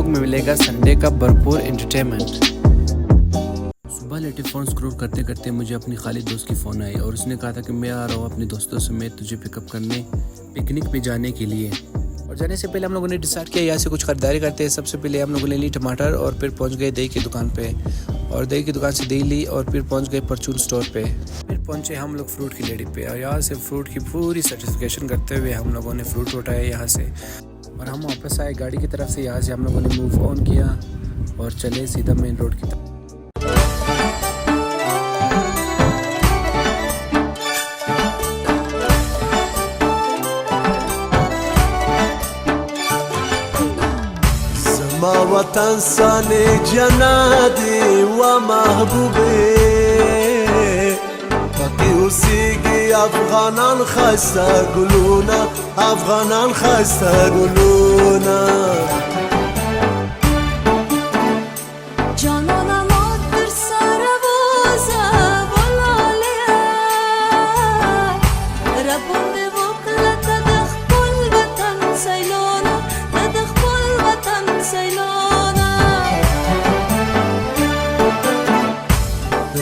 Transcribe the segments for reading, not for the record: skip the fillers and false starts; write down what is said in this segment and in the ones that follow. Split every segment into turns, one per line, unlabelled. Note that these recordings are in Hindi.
में मिलेगा संडे का भरपूर एंटरटेनमेंट। सुबह लेटे फ़ोन स्क्रॉल करते करते मुझे अपनी खाली दोस्त की फ़ोन आई और उसने कहा था कि मैं आ रहा हूँ अपने दोस्तों समेत तुझे पिकअप करने पिकनिक पे जाने के लिए। और जाने से पहले हम लोगों ने डिसाइड किया यहाँ से कुछ खरीदारी करते हैं। सबसे पहले हम लोगों ने ली टमाटर और फिर पहुँच गए दही की दुकान पे और दही की दुकान से दही ली और फिर पहुँच गए परचून स्टोर पे। फिर पहुँचे हम लोग फ्रूट की लेडी पे और यहाँ से फ्रूट की पूरी सर्टिफिकेशन करते हुए हम लोगों ने फ्रूट उठाया यहाँ से और हम वापस आए गाड़ी की तरफ से। यहाँ से हम लोगों ने मूव ऑन किया और चले सीधा मेन रोड की तरफ।
वतन साने जनादी व महबूबे बाकी उसीगी अफगानान खस्ता गुलूना अफगानान खस्ता गुलूना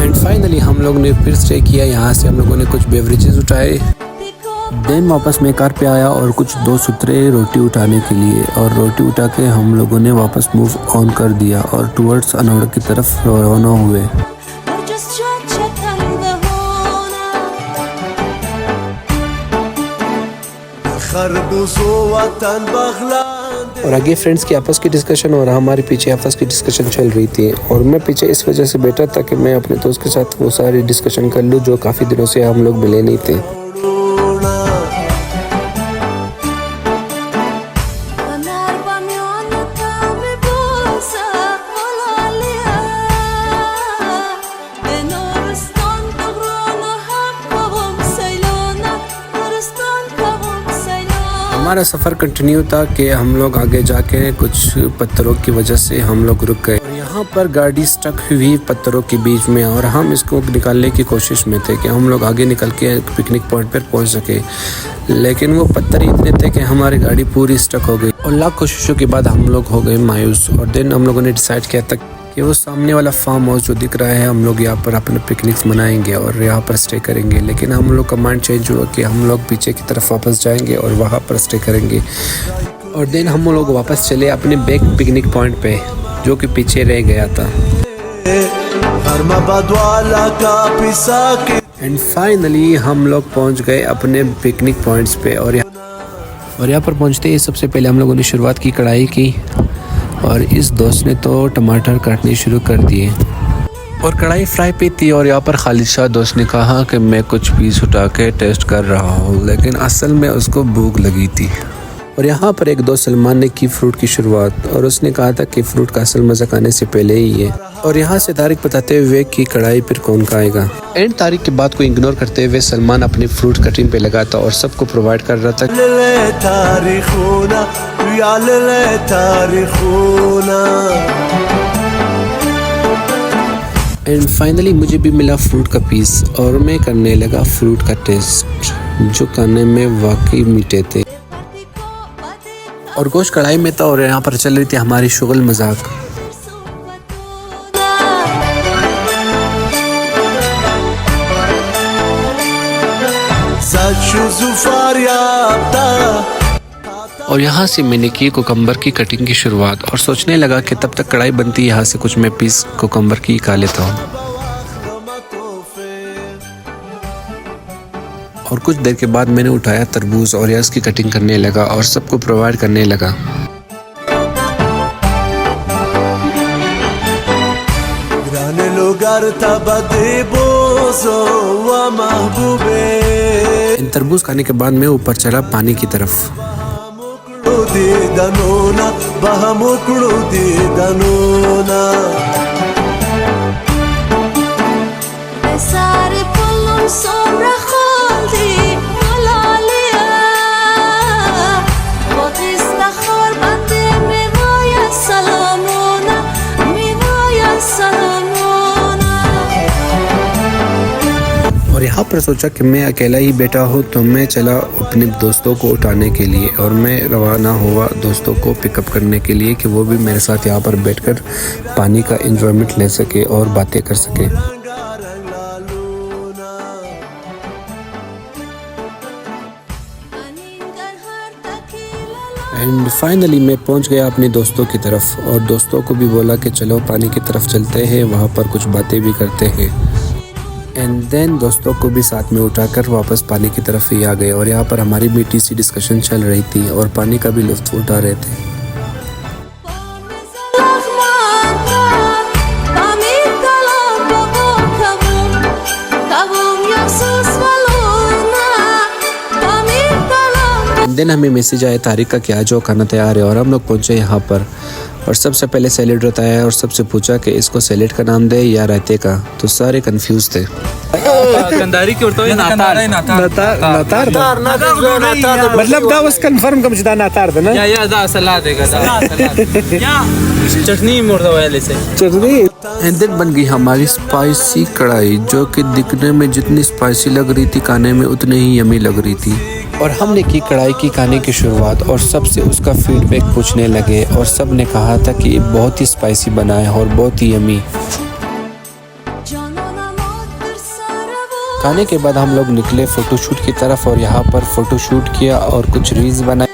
एंड फाइनली हम लोग ने फिर स्टे किया। यहाँ से हम लोगों ने कुछ बेवरेजेस उठाए। देन वापस मैं कार पे आया और कुछ दो सूत्रे रोटी उठाने के लिए और रोटी उठा के हम लोगों ने वापस मूव ऑन कर दिया और टुवर्ड्स अनौड़ की तरफ रवाना हुए। और आगे फ्रेंड्स की आपस की डिस्कशन और हमारे पीछे आपस की डिस्कशन चल रही थी और मैं पीछे इस वजह से बैठा था कि मैं अपने दोस्त के साथ वो सारी डिस्कशन कर लूँ जो काफ़ी दिनों से हम लोग मिले नहीं थे। हमारा सफ़र कंटिन्यू था कि हम लोग आगे जाके कुछ पत्थरों की वजह से हम लोग रुक गए और यहाँ पर गाड़ी स्टक हुई पत्थरों के बीच में और हम इसको निकालने की कोशिश में थे कि हम लोग आगे निकल के पिकनिक पॉइंट पर पहुँच सके, लेकिन वो पत्थर इतने थे कि हमारी गाड़ी पूरी स्टक हो गई और लाख कोशिशों के बाद हम लोग हो गए मायूस। और देन हम लोगों ने डिसाइड किया था कि वो सामने वाला फार्म हाउस जो दिख रहा है हम लोग यहाँ पर अपने पिकनिक मनाएंगे और यहाँ पर स्टे करेंगे, लेकिन हम लोग का माइंड चेंज हुआ कि हम लोग पीछे की तरफ वापस जाएंगे और वहाँ पर स्टे करेंगे। और देन हम लोग वापस चले अपने बैक पिकनिक पॉइंट पे जो कि पीछे रह गया था। एंड फाइनली हम लोग पहुँच गए अपने पिकनिक पॉइंट्स पे और यहाँ पर पहुँचते ही सबसे पहले हम लोगों ने शुरुआत की कढ़ाई की और इस दोस्त ने तो टमाटर काटने शुरू कर दिए और कढ़ाई फ्राई पे थी। और यहाँ पर खालिद शाह दोस्त ने कहा कि मैं कुछ पीस उठा के टेस्ट कर रहा हूँ, लेकिन असल में उसको भूख लगी थी। और यहाँ पर एक दोस्त सलमान ने की फ्रूट की शुरुआत और उसने कहा था कि फ्रूट का असल मज़ा आने से पहले ही है। और यहाँ से तारिक बताते हुए कि कढ़ाई फिर कौन खाएगा। एंड तारिक की बात को इग्नोर करते हुए सलमान अपनी फ्रूट कटिंग पे लगा था और सबको प्रोवाइड कर रहा था। एंड फाइनली मुझे भी मिला फ्रूट का पीस और मैं करने लगा फ्रूट का टेस्ट जो खाने में वाकई मीठे थे और गोश्त कढ़ाई में था और यहाँ पर चल रही थी हमारी शुगल मजाक। और यहाँ से मैंने की कोकम्बर की कटिंग की शुरुआत और सोचने लगा कि तब तक कढ़ाई बनती यहाँ से कुछ मैं पीस कोकम्बर की खा लेता हूँ। और कुछ देर के बाद मैंने उठाया तरबूज और इसकी कटिंग करने लगा और सबको प्रोवाइड करने लगा। इन तरबूज खाने के बाद मैं ऊपर चला पानी की तरफ। यहाँ पर सोचा कि मैं अकेला ही बैठा हूँ, तो मैं चला अपने दोस्तों को उठाने के लिए और मैं रवाना हुआ दोस्तों को पिकअप करने के लिए कि वो भी मेरे साथ यहाँ पर बैठकर पानी का एंजॉयमेंट ले सके और बातें कर सके। एंड फाइनली मैं पहुंच गया अपने दोस्तों की तरफ और दोस्तों को भी बोला कि चलो पानी की तरफ चलते हैं, वहाँ पर कुछ बातें भी करते हैं। एंड देन दोस्तों को भी साथ में उठाकर वापस पानी की तरफ ही आ गए और यहाँ पर हमारी मीठी सी डिस्कशन चल रही थी और पानी का भी लुत्फ उठा रहे थे। देन हमें मैसेज आया तारिक का कि आज वो खाना तैयार है और हम लोग पहुंचे यहाँ पर और सबसे पहले सैलेड बताया और सबसे पूछा कि इसको सैलेड का नाम दे या रायते का, तो सारे कंफ्यूज थे।
कंदारी की
नातार मतलब दा was confirm का मुझे नातार था ना
या दा सलाद है या चटनी मुर्दा वाले से
चटनी।
एंड देन बन गई हमारी स्पाइसी कढ़ाई, जो कि दिखने में जितनी स्पाइसी लग रही थी खाने में उतनी ही यमी लग रही थी। और हमने की कढ़ाई की खाने की शुरुआत और सबसे उसका फीडबैक पूछने लगे और सब ने कहा था कि बहुत ही स्पाइसी बना है और बहुत ही यमी। खाने के बाद हम लोग निकले फोटोशूट की तरफ और यहाँ पर फोटोशूट किया और कुछ रील्स बनाए।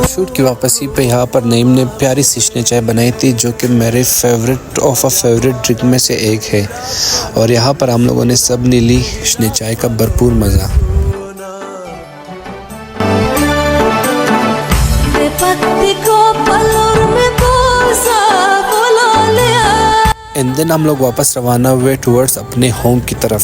शूट की वापसी पे यहाँ पर नईम ने प्यारी सिशने चाय बनाई थी, जो कि मेरे फेवरेट ड्रिंक में से एक है और यहाँ पर हम लोगों ने सब ने ली सिशने चाय का भरपूर मज़ा। एंड देन हम लोग वापस रवाना हुए टुवर्ड्स अपने होम की तरफ।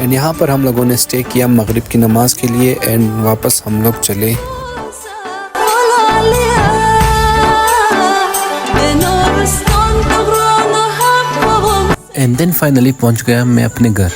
एंड यहाँ पर हम लोगों ने स्टे किया मगरिब की नमाज के लिए एंड वापस हम लोग चले। एंड देन फाइनली पहुँच गया मैं अपने घर।